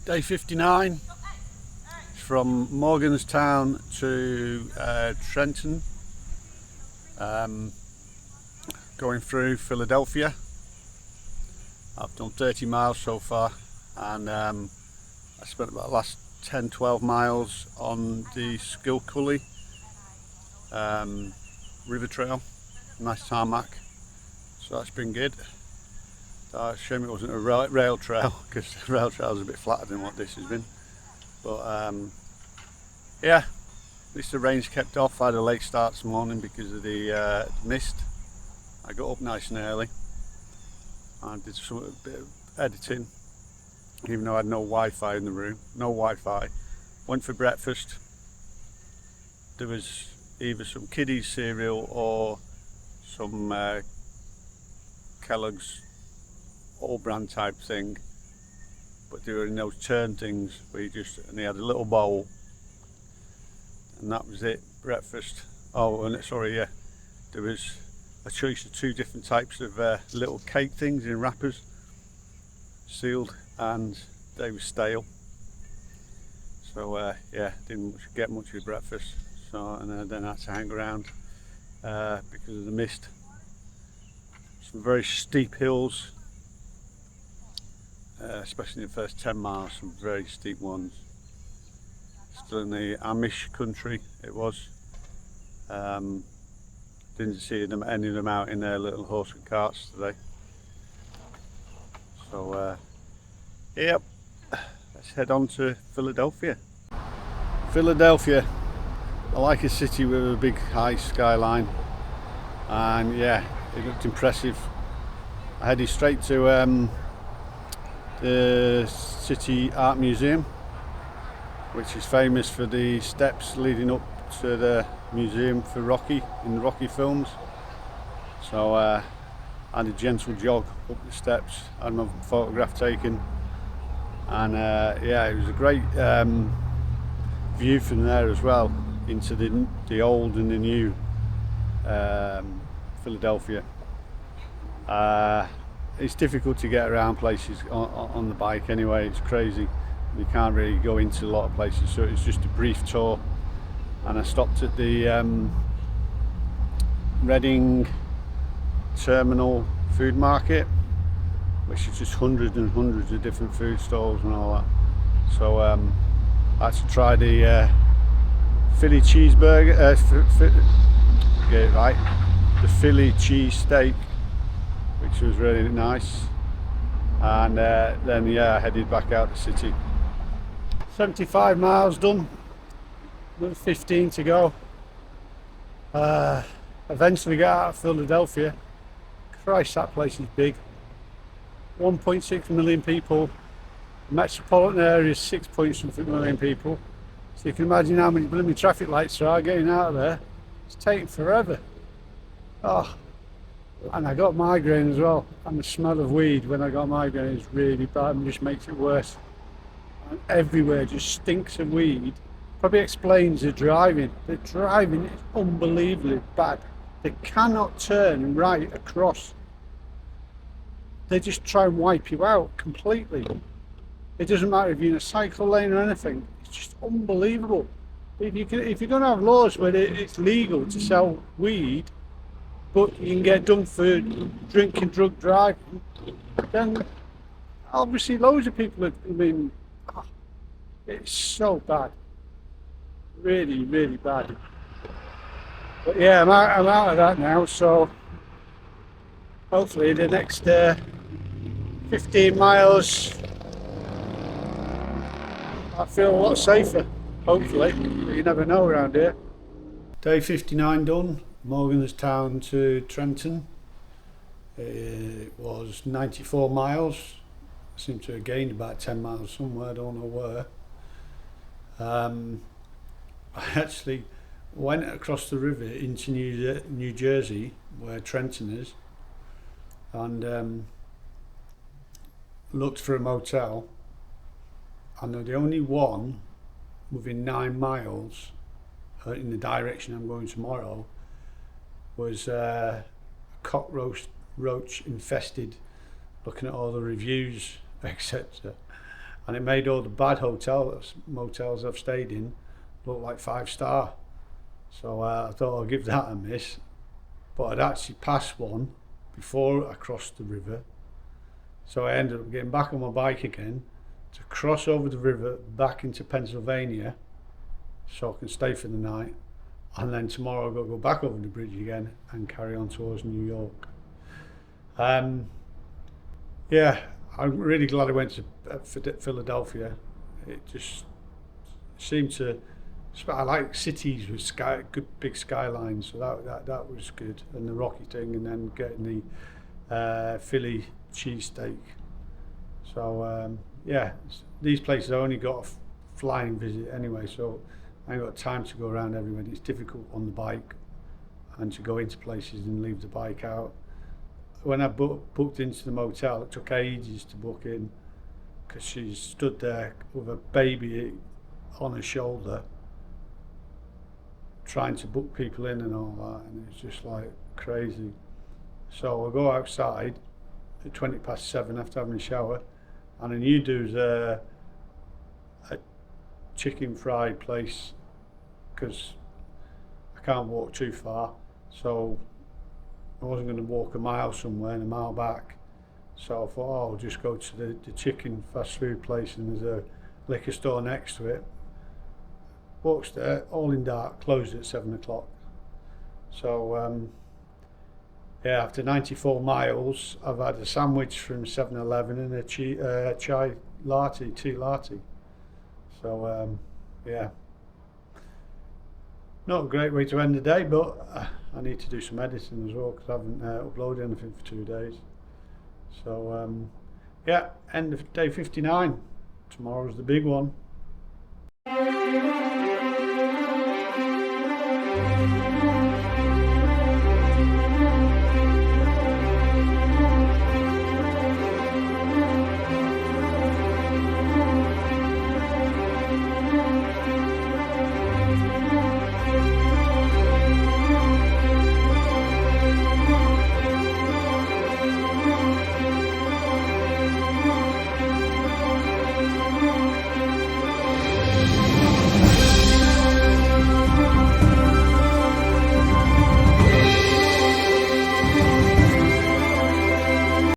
Day 59 from Morgantown to Trenton, going through Philadelphia. I've done 30 miles so far, and I spent about the last 10-12 miles on the Skilcully river trail. Nice tarmac, so that's been good. Shame it wasn't a rail trail, because the rail trail is a bit flatter than what this has been. But yeah, at least the rain's kept off. I had a late start this morning because of the mist. I got up nice and early and did a bit of editing, even though I had no Wi-Fi in the room. No Wi-Fi. Went for breakfast. There was either some kiddies cereal or some Kellogg's all brand type thing, but they were in those turn things where you and they had a little bowl, and that was it. Breakfast. Oh, and sorry, yeah, there was a choice of two different types of little cake things in wrappers, sealed, and they were stale. So yeah, didn't get much of breakfast. So and then I had to hang around because of the mist. Some very steep hills. Especially in the first 10 miles, some very steep ones. Still in the Amish country it was. Didn't see any of them out in their little horse and carts today. So yep, let's head on to Philadelphia. Philadelphia, I like a city with a big high skyline, and yeah, it looked impressive. I headed straight to the City Art Museum, which is famous for the steps leading up to the museum for Rocky, in the Rocky films. So I had a gentle jog up the steps, had my photograph taken, and yeah, it was a great view from there as well into the old and the new Philadelphia. It's difficult to get around places on the bike anyway. It's crazy. You can't really go into a lot of places, so it's just a brief tour. And I stopped at the Reading Terminal Food Market, which is just hundreds and hundreds of different food stalls and all that. So I had to try the Philly cheeseburger, get it right, the Philly cheesesteak, which was really nice. And then yeah, I headed back out the city. 75 miles done, another 15 to go. Eventually got out of Philadelphia. Christ, that place is big. 1.6 million people. The metropolitan area is 6.something million people. So you can imagine how many blooming traffic lights there are getting out of there. It's taking forever. Oh. And I got migraine as well, and the smell of weed when I got migraine is really bad and just makes it worse. And everywhere just stinks of weed. Probably explains the driving. The driving is unbelievably bad. They cannot turn right across. They just try and wipe you out completely. It doesn't matter if you're in a cycle lane or anything. It's just unbelievable. If you're going to have laws where it's legal to sell weed, but you can get done for drinking, drug driving, then obviously loads of people it's so bad. Really, really bad. But yeah, I'm out of that now, so hopefully the next 15 miles I feel a lot safer, hopefully. You never know around here. Day 59 done. Morgantown to Trenton. It was 94 miles. I seem to have gained about 10 miles somewhere, I don't know where. I actually went across the river into New Jersey, where Trenton is, and looked for a motel, and the only one within 9 miles in the direction I'm going tomorrow was cockroach infested. Looking at all the reviews, etc., and it made all the bad motels I've stayed in look like 5-star. So I thought I'd give that a miss, but I'd actually passed one before I crossed the river, so I ended up getting back on my bike again to cross over the river back into Pennsylvania so I can stay for the night, and then tomorrow I've got to go back over the bridge again and carry on towards New York. Yeah, I'm really glad I went to Philadelphia. It just seemed to, I like cities with good big skylines, so that was good, and the Rocky thing, and then getting the Philly cheesesteak. So yeah, these places I only got a flying visit anyway, so I ain't got time to go around everywhere. It's difficult on the bike and to go into places and leave the bike out. When I booked into the motel, it took ages to book in because she stood there with a baby on her shoulder trying to book people in and all that, and it's just like crazy. So I go outside at 7:20 after having a shower, and a new dude's a chicken fried place because I can't walk too far, so I wasn't going to walk a mile somewhere and a mile back. So I thought, oh, I'll just go to the chicken fast food place, and there's a liquor store next to it. Walked there, all in dark, closed at 7 o'clock. So yeah, after 94 miles, I've had a sandwich from 7-Eleven and a chai latte, tea latte. So yeah, not a great way to end the day, but I need to do some editing as well because I haven't uploaded anything for 2 days. So yeah, end of day 59. Tomorrow's the big one.